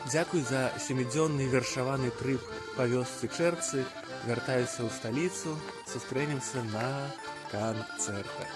Дзякуй за 7-дзённы вершаваны трып па вёсцы Чэрцы. Вяртаюся ў сталіцу, сустрэнемся на канцэртах.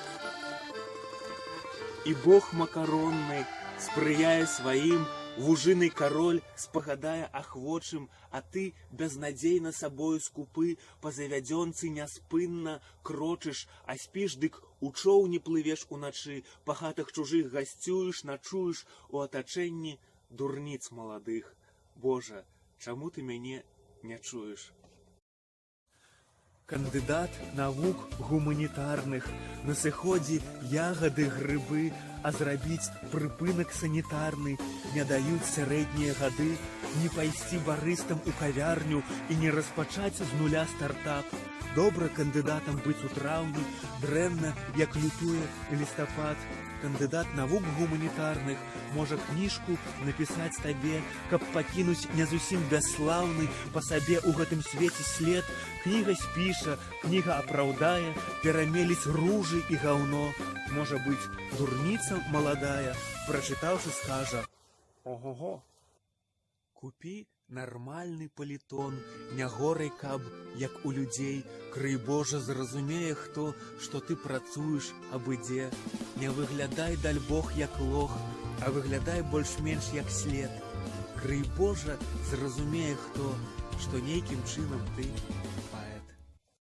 І Бог макаронны спрыяе сваім, вужыны король спагадае ахвочым, а ты безнадзейна сабою скупы, па завядзёнцы няспынна крочыш, а спіш дык у чоўні плывеш уначы, па хатах чужых гасцюеш, начуеш у атачэнні дурніц маладых. Божа, чаму ты мяне не чуеш? Кандыдат навук гуманітарных, на сыходзе ягады, грыбы, а зрабіць прыпынак санітарны не даюць сярэднія гады, не пайсці барыстам у кавярню і не распачаць з нуля стартап. Добра кандыдатам быць у траўні, дрэнна, як лютуе лістапад. Кандыдат навук гуманітарных можа кніжку напісаць табе, каб пакінуць не зусім бясслаўны па сабе ў гэтым свеце след. Кніга спіша, кніга апраўдае, перамеліць ружы і гаўно. Можа быць, дурніца маладая, прачытаўшы, скажа: ого-го. Купі нармальны палітон, не горай, каб, як у людзей. Крый Божа, зразумее хто, што ты працуеш абы дзе. Не выглядай, даль Бог, як лох, а выглядай больш-менш як след. Крый Божа, зразумее хто, што нейкім чынам ты